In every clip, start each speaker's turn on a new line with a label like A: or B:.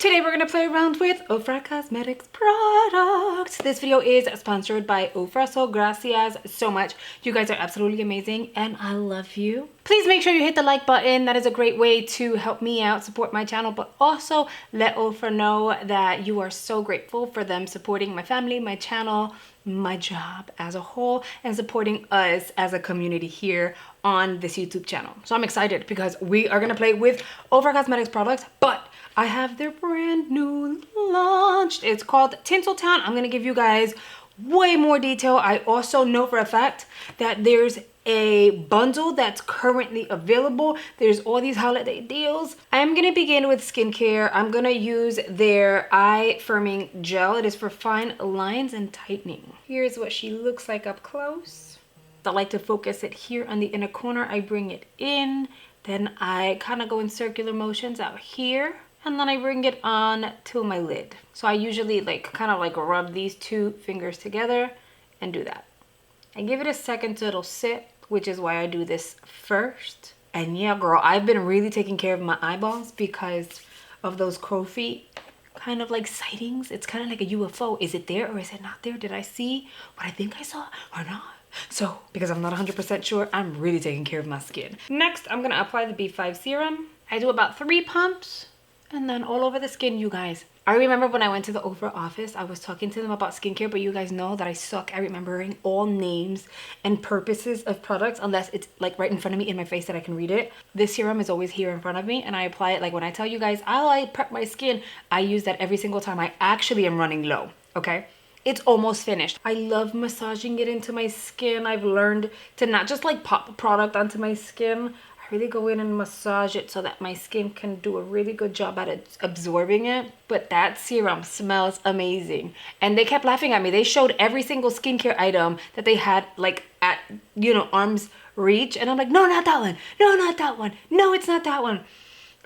A: Today we're gonna play around with Ofra Cosmetics products. This video is sponsored by Ofra, so gracias so much. You guys are absolutely amazing and I love you. Please make sure you hit the like button. That is a great way to help me out, support my channel, but also let Ofra know that you are so grateful for them supporting my family, my channel, my job as a whole, and supporting us as a community here on this YouTube channel. So I'm excited because we are gonna play with Ofra Cosmetics products, but I have their brand new launched. It's called Tinseltown. I'm gonna give you guys way more detail. I also know for a fact that there's a bundle that's currently available. There's all these holiday deals. I'm gonna begin with skincare. I'm gonna use their eye firming gel. It is for fine lines and tightening. Here's what she looks like up close. I like to focus it here on the inner corner. I bring it in, then I kind of go in circular motions out here, and then I bring it on to my lid. So I usually kind of rub these two fingers together and do that. I give it a second so it'll sit, which is why I do this first. And yeah, girl, I've been really taking care of my eyeballs because of those crow feet kind of like sightings. It's kind of like a UFO. Is it there or is it not there? Did I see what I think I saw or not? So because I'm not 100% sure, I'm really taking care of my skin. Next, I'm gonna apply the B5 serum. I do about 3 pumps. And then all over the skin, you guys. I remember when I went to the Ofra office, I was talking to them about skincare, but you guys know that I suck at remembering all names and purposes of products unless it's like right in front of me in my face that I can read it. This serum is always here in front of me and I apply it. Like when I tell you guys I prep my skin, I use that every single time I actually am running low, okay? It's almost finished. I love massaging it into my skin. I've learned to not just like pop product onto my skin. Really go in and massage it so that my skin can do a really good job at absorbing it. But that serum smells amazing. And they kept laughing at me. They showed every single skincare item that they had like at, you know, arm's reach. And I'm like, no, not that one. No, not that one. No, it's not that one.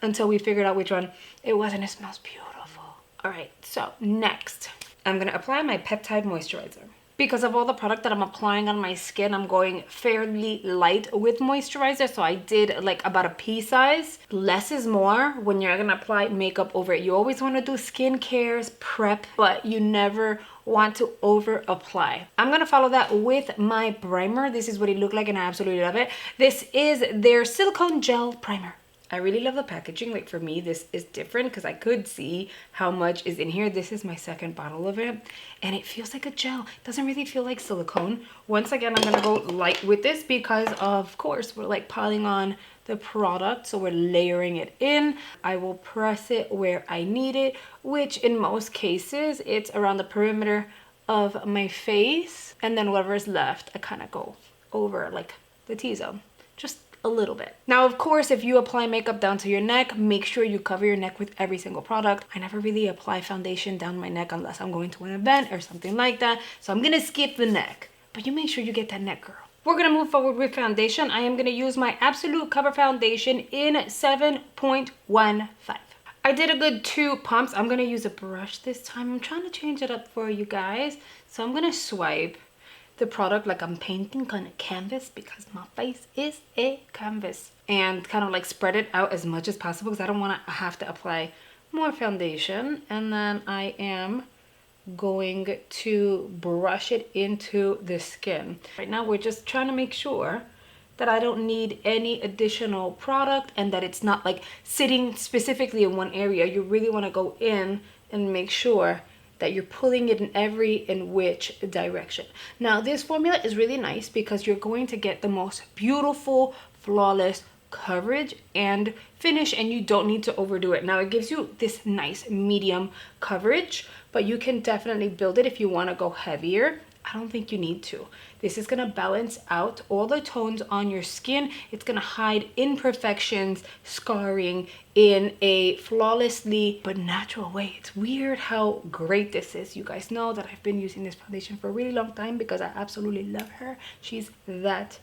A: Until we figured out which one it was, and it smells beautiful. All right, so next, I'm gonna apply my peptide moisturizer. Because of all the product that I'm applying on my skin, I'm going fairly light with moisturizer. So I did like about a pea size. Less is more when you're gonna apply makeup over it. You always wanna do skincare, prep, but you never want to over apply. I'm gonna follow that with my primer. This is what it looked like and I absolutely love it. This is their silicone gel primer. I really love the packaging. Like for me, this is different because I could see how much is in here. This is my second bottle of it and it feels like a gel. It doesn't really feel like silicone. Once again, I'm gonna go light with this because of course we're like piling on the product, so we're layering it in. I will press it where I need it, which in most cases it's around the perimeter of my face, and then whatever is left I kind of go over like the T-zone, just a little bit. Now, of course, if you apply makeup down to your neck, make sure you cover your neck with every single product. I never really apply foundation down my neck unless I'm going to an event or something like that. So I'm gonna skip the neck, but you make sure you get that neck, girl. We're gonna move forward with foundation. I am gonna use my Absolute Cover Foundation in 7.15. I did a good 2 pumps. I'm gonna use a brush this time. I'm trying to change it up for you guys. So I'm gonna swipe the product like I'm painting on a canvas because my face is a canvas, and kind of like spread it out as much as possible because I don't want to have to apply more foundation. And then I am going to brush it into the skin. Right now we're just trying to make sure that I don't need any additional product and that it's not like sitting specifically in one area. You really want to go in and make sure that you're pulling it in which direction. Now this formula is really nice because you're going to get the most beautiful, flawless coverage and finish, and you don't need to overdo it. Now it gives you this nice medium coverage, but you can definitely build it if you want to go heavier. I don't think you need to. This is gonna balance out all the tones on your skin. It's gonna hide imperfections, scarring in a flawlessly but natural way. It's weird how great this is. You guys know that I've been using this foundation for a really long time because I absolutely love her. She's that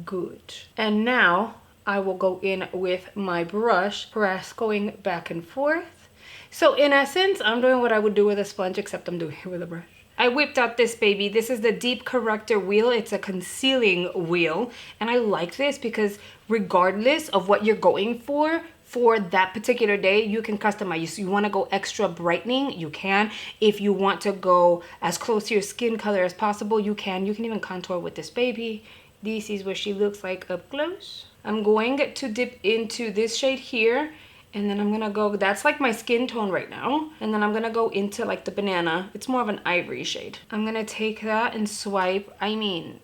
A: good. And now I will go in with my brush, press going back and forth. So in essence, I'm doing what I would do with a sponge, except I'm doing it with a brush. I whipped out this baby. This is the Deep Corrector wheel. It's a concealing wheel. And I like this because regardless of what you're going for for that particular day, you can customize. You want to go extra brightening, you can. If you want to go as close to your skin color as possible, you can. You can even contour with this baby. This is what she looks like up close. I'm going to dip into this shade here, and then I'm gonna go, that's like my skin tone right now, and then I'm gonna go into like the banana. It's more of an ivory shade. I'm gonna take that and swipe. I mean,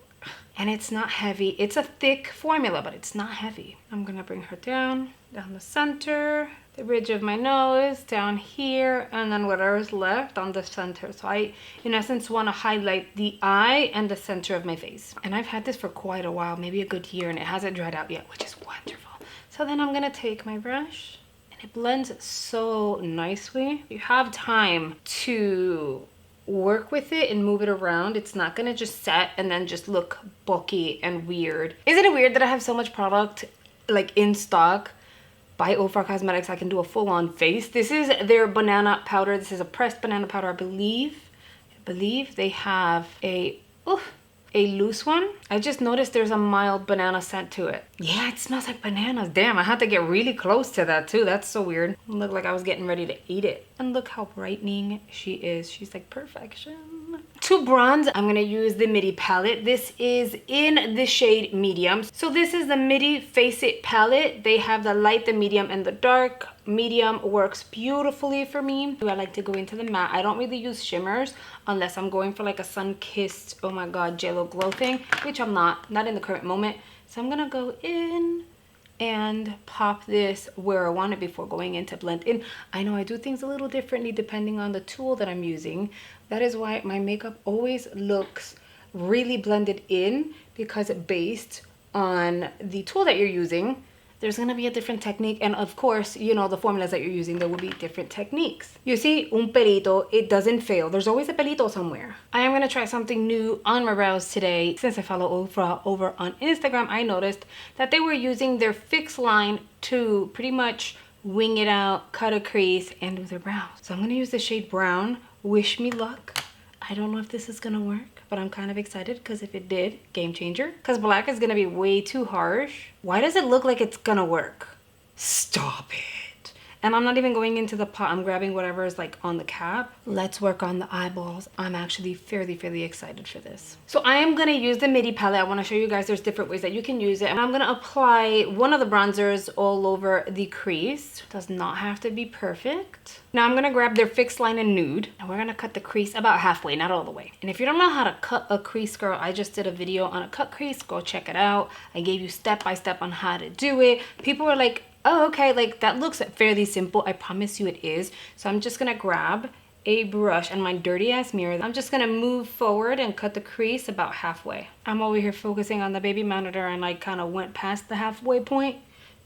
A: and it's not heavy. It's a thick formula, but it's not heavy. I'm gonna bring her down the center, the ridge of my nose, down here, and then whatever's left on the center. So I, in essence, want to highlight the eye and the center of my face. And I've had this for quite a while, maybe a good year, and it hasn't dried out yet, which is wonderful. So then I'm gonna take my brush, and it blends so nicely. You have time to work with it and move it around. It's not gonna just set and then just look bulky and weird. Isn't it weird that I have so much product like in stock by Ofra Cosmetics? I can do a full-on face. This is their banana powder. This is a pressed banana powder. I believe they have a loose one. I just noticed there's a mild banana scent to it. Yeah, it smells like bananas. Damn, I had to get really close to that too. That's so weird. It looked like I was getting ready to eat it. And look how brightening she is. She's like perfection. To bronze, I'm gonna use the Midi palette. This is in the shade medium. So this is the Midi Face It palette. They have the light, the medium, and the dark. Medium works beautifully for me. I like to go into the matte. I don't really use shimmers unless I'm going for like a sun-kissed, oh my god, JLo glow thing, which I'm not in the current moment. So I'm gonna go in and pop this where I want it before going in to blend in. I know I do things a little differently depending on the tool that I'm using. That is why my makeup always looks really blended in, because based on the tool that you're using, there's gonna be a different technique, and of course, you know, the formulas that you're using, there will be different techniques. You see, un pelito, it doesn't fail. There's always a pelito somewhere. I am gonna try something new on my brows today. Since I follow Ofra over on Instagram, I noticed that they were using their fixed line to pretty much wing it out, cut a crease, and do their brows. So I'm gonna use the shade brown. Wish me luck. I don't know if this is gonna work, but I'm kind of excited, because if it did, game changer. Because black is gonna be way too harsh. Why does it look like it's gonna work? Stop it. And I'm not even going into the pot. I'm grabbing whatever is like on the cap. Let's work on the eyeballs. I'm actually fairly excited for this. So I am gonna use the Midi palette. I wanna show you guys there's different ways that you can use it. And I'm gonna apply one of the bronzers all over the crease. Does not have to be perfect. Now I'm gonna grab their fixed line in nude, and we're gonna cut the crease about halfway, not all the way. And if you don't know how to cut a crease, girl, I just did a video on a cut crease. Go check it out. I gave you step by step on how to do it. People were like, oh, okay, like that looks fairly simple. I promise you it is. So I'm just gonna grab a brush and my dirty ass mirror. I'm just gonna move forward and cut the crease about halfway. I'm over here focusing on the baby monitor, and I kind of went past the halfway point.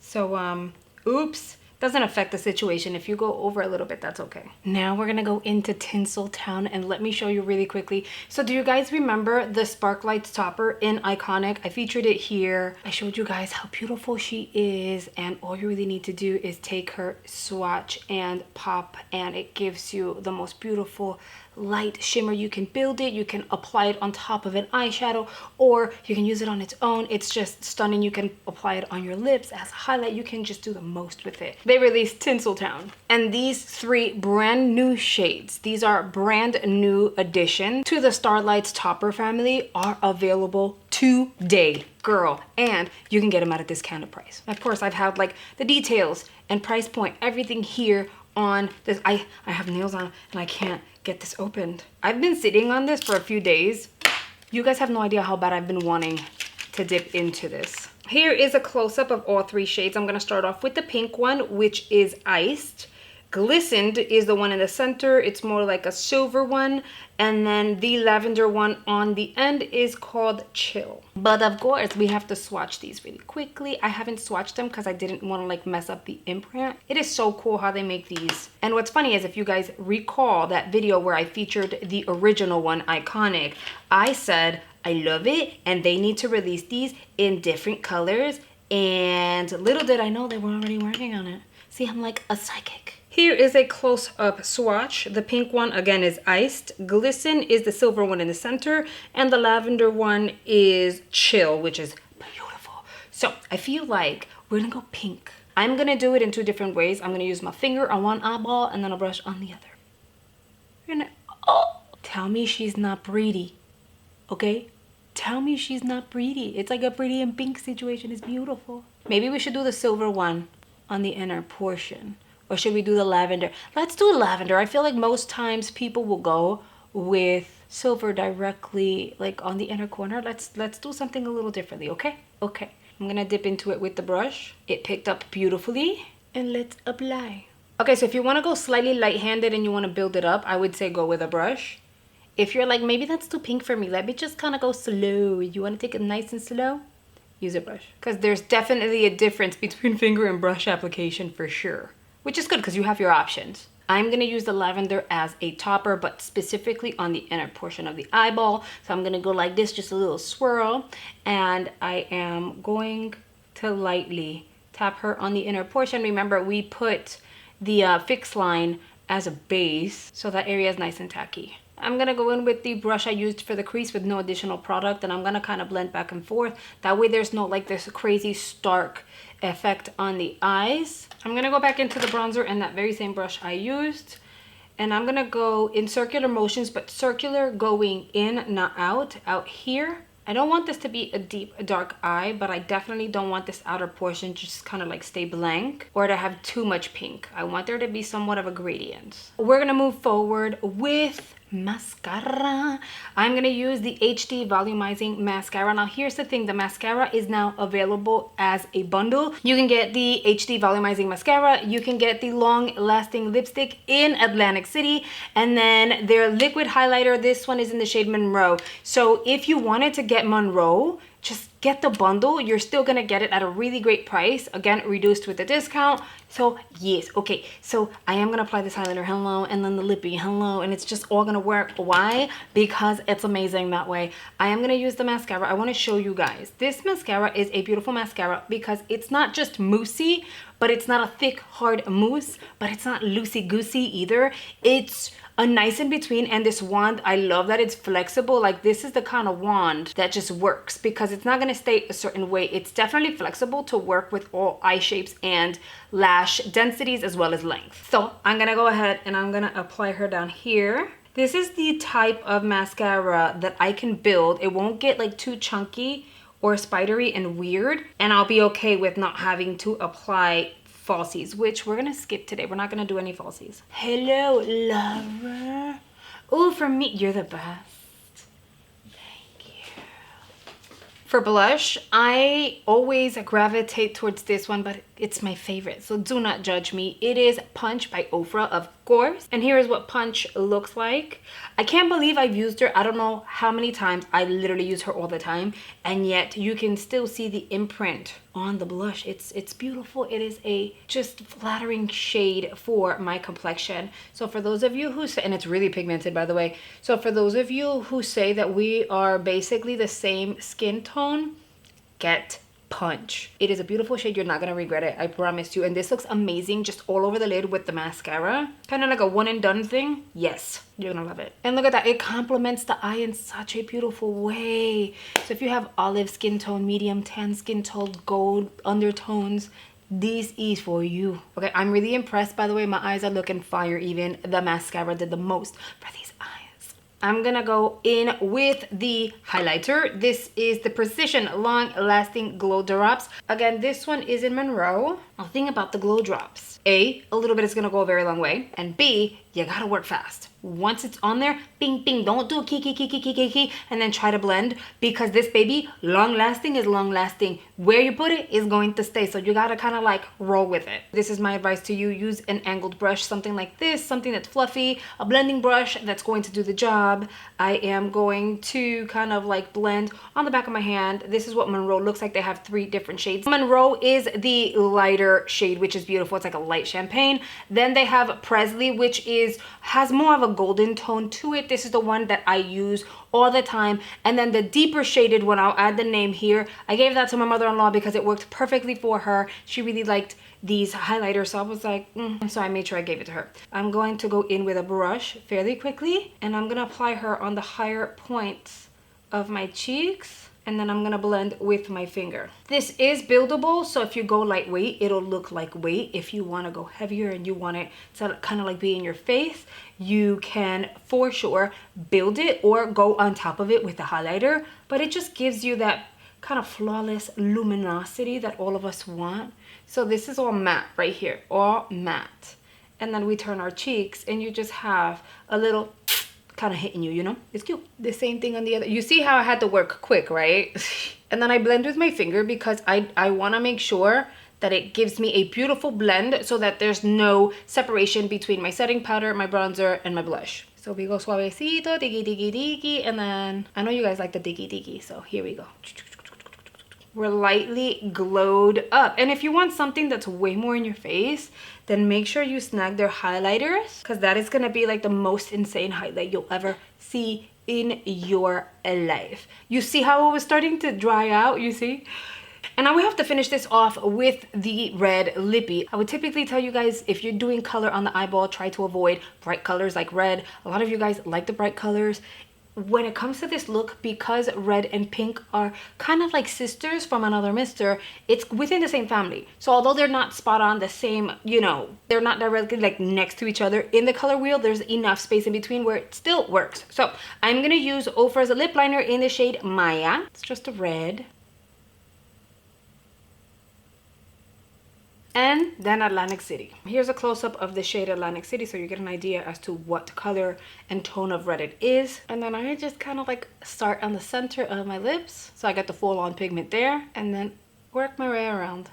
A: So, oops. Doesn't affect the situation. If you go over a little bit, that's okay. Now we're gonna go into Tinseltown, and let me show you really quickly. So do you guys remember the Sparklights topper in Iconic? I featured it here. I showed you guys how beautiful she is, and all you really need to do is take her, swatch, and pop, and it gives you the most beautiful light shimmer. You can build it, you can apply it on top of an eyeshadow, or you can use it on its own. It's just stunning. You can apply it on your lips as a highlight. You can just do the most with it. They released Tinseltown, and these 3 brand new shades, these are brand new addition to the Starlights topper family, are available today, girl, and you can get them at a discounted price. Of course, I've had like the details and price point, everything here on this. I have nails on and I can't get this opened. I've been sitting on this for a few days. You guys have no idea how bad I've been wanting to dip into this. Here is a close-up of all 3 shades. I'm gonna start off with the pink one, which is Iced. Glistened is the one in the center. It's more like a silver one. And then the lavender one on the end is called Chill. But of course, we have to swatch these really quickly. I haven't swatched them because I didn't want to like mess up the imprint. It is so cool how they make these. And what's funny is, if you guys recall that video where I featured the original one, Iconic, I said, I love it, and they need to release these in different colors. And little did I know they were already working on it. See, I'm like a psychic. Here is a close-up swatch. The pink one, again, is Iced. Glisten is the silver one in the center. And the lavender one is Chill, which is beautiful. So I feel like we're gonna go pink. I'm gonna do it in 2 different ways. I'm gonna use my finger on one eyeball and then a brush on the other. And oh, tell me she's not pretty, okay? Tell me she's not pretty. It's like a pretty and pink situation. It's beautiful. Maybe we should do the silver one on the inner portion. Or should we do the lavender? Let's do lavender. I feel like most times people will go with silver directly like on the inner corner. Let's do something a little differently, okay? Okay. I'm gonna dip into it with the brush. It picked up beautifully. And let's apply. Okay, so if you wanna go slightly light-handed and you wanna build it up, I would say go with a brush. If you're like, maybe that's too pink for me, let me just kind of go slow. You want to take it nice and slow? Use a brush. Because there's definitely a difference between finger and brush application for sure. Which is good because you have your options. I'm going to use the lavender as a topper, but specifically on the inner portion of the eyeball. So I'm going to go like this, just a little swirl. And I am going to lightly tap her on the inner portion. Remember, we put the fix line as a base, so that area is nice and tacky. I'm gonna go in with the brush I used for the crease with no additional product, and I'm gonna kind of blend back and forth. That way there's no like this crazy stark effect on the eyes. I'm gonna go back into the bronzer and that very same brush I used, and I'm gonna go in circular motions, but circular going in, not out here. I don't want this to be a deep dark eye, but I definitely don't want this outer portion just kind of like stay blank or to have too much pink. I want there to be somewhat of a gradient. We're gonna move forward with mascara. I'm gonna use the HD volumizing mascara. Now here's the thing, the mascara is now available as a bundle. You can get the HD volumizing mascara, you can get the long lasting lipstick in Atlantic City, and then their liquid highlighter, this one is in the shade Monroe. So if you wanted to get Monroe, just get the bundle. You're still gonna get it at a really great price, again reduced with the discount. So yes, okay, so I am gonna apply this highlighter, hello, and then the lippy, hello, and it's just all gonna work. Why? Because it's amazing that way. I am gonna use the mascara. I want to show you guys, this mascara is a beautiful mascara because it's not just moussey, but it's not a thick hard mousse, but it's not loosey goosey either. It's a nice in between. And this wand, I love that it's flexible. Like this is the kind of wand that just works because it's not going to stay a certain way. It's definitely flexible to work with all eye shapes and lash densities as well as length. So I'm going to go ahead and I'm going to apply her down here. This is the type of mascara that I can build. It won't get like too chunky or spidery and weird, and I'll be okay with not having to apply falsies, which we're gonna skip today. We're not gonna do any falsies. Hello, lover. Oh, for me, you're the best. Thank you. For blush, I always gravitate towards this one, but it's my favorite, so do not judge me. It is Punch by Ofra, of course. And here is what Punch looks like. I can't believe I've used her. I don't know how many times. I literally use her all the time, and yet you can still see the imprint on the blush. It's beautiful. It is a just flattering shade for my complexion. So for those of you who say, and it's really pigmented by the way, so for those of you who say that we are basically the same skin tone, get Punch. It is a beautiful shade. You're not gonna regret it, I promise you. And this looks amazing just all over the lid with the mascara, kind of like a one and done thing. Yes, you're gonna love it. And look at that, it complements the eye in such a beautiful way. So if you have olive skin tone, medium tan skin tone, gold undertones, this is for you. Okay, I'm really impressed by the way. My eyes are looking fire. Even the mascara did the most for these eyes. I'm gonna go in with the highlighter. This is the Precision Long Lasting Glow Drops. Again, this one is in Monroe. Now, the thing about the glow drops, A, a little bit is gonna go a very long way, and B, you gotta work fast. Once it's on there, bing, bing, don't do a key, and then try to blend, because this baby, long lasting is long lasting. Where you put it is going to stay, so you gotta kind of like roll with it. This is my advice to you. Use an angled brush, something like this, something that's fluffy, a blending brush that's going to do the job. I am going to kind of like blend on the back of my hand. This is what Monroe looks like. They have 3 different shades. Monroe is the lighter shade, which is beautiful. It's like a light champagne. Then they have Presley, which has more of a golden tone to it. This is the one that I use all the time. And then the deeper shaded one, I'll add the name here. I gave that to my mother-in-law because it worked perfectly for her. She really liked these highlighters, so I was like, so I made sure I gave it to her. I'm going to go in with a brush fairly quickly, and I'm gonna apply her on the higher points of my cheeks and then I'm gonna blend with my finger. This is buildable, so if you go lightweight, it'll look like weight. If you want to go heavier and you want it to kind of like be in your face, you can for sure build it or go on top of it with the highlighter, but it just gives you that kind of flawless luminosity that all of us want. So this is all matte right here, all matte. And then we turn our cheeks and you just have a little kind of hitting you, you know? It's cute. The same thing on the other. You see how I had to work quick, right? And then I blend with my finger because I want to make sure that it gives me a beautiful blend so that there's no separation between my setting powder, my bronzer, and my blush. So we go suavecito, diggy, diggy, diggy, and then I know you guys like the diggy, diggy, so here we go. We're lightly glowed up. And if you want something that's way more in your face, then make sure you snag their highlighters, because that is going to be like the most insane highlight you'll ever see in your life. You see how it was starting to dry out, you see? And now we have to finish this off with the red lippy. I would typically tell you guys, if you're doing color on the eyeball, try to avoid bright colors like red. A lot of you guys like the bright colors. When it comes to this look, because red and pink are kind of like sisters from another mister, it's within the same family. So although they're not spot on the same, you know, they're not directly like next to each other in the color wheel, there's enough space in between where it still works. So I'm gonna use Ofra's lip liner in the shade Maya. It's just a red. And then Atlantic City. Here's a close-up of the shade Atlantic City so you get an idea as to what color and tone of red it is. And then I just kind of like start on the center of my lips so I get the full-on pigment there, and then work my way around.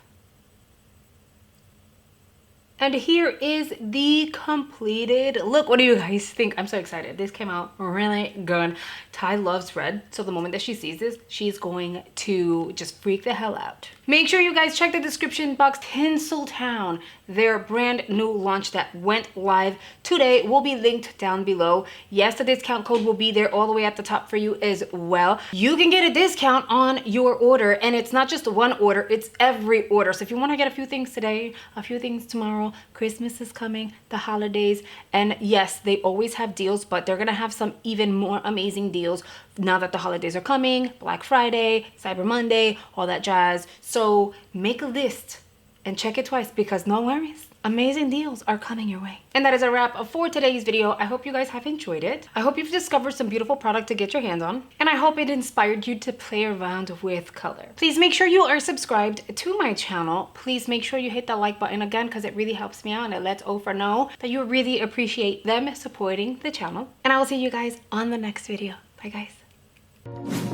A: And here is the completed look. What do you guys think? I'm so excited. This came out really good. Ty loves red, so the moment that she sees this, she's going to just freak the hell out. Make sure you guys check the description box. Tinseltown, their brand new launch that went live today, will be linked down below. Yes, the discount code will be there all the way at the top for you as well. You can get a discount on your order, and it's not just one order, it's every order. So if you want to get a few things today, a few things tomorrow, Christmas is coming, the holidays, and yes, they always have deals, but they're gonna have some even more amazing deals now that the holidays are coming. Black Friday, Cyber Monday, all that jazz. So make a list and check it twice, because no worries, amazing deals are coming your way. And that is a wrap for today's video. I hope you guys have enjoyed it. I hope you've discovered some beautiful product to get your hands on, and I hope it inspired you to play around with color. Please make sure you are subscribed to my channel. Please make sure you hit the like button again, because it really helps me out and it lets Ofra know that you really appreciate them supporting the channel. And I will see you guys on the next video. Bye guys.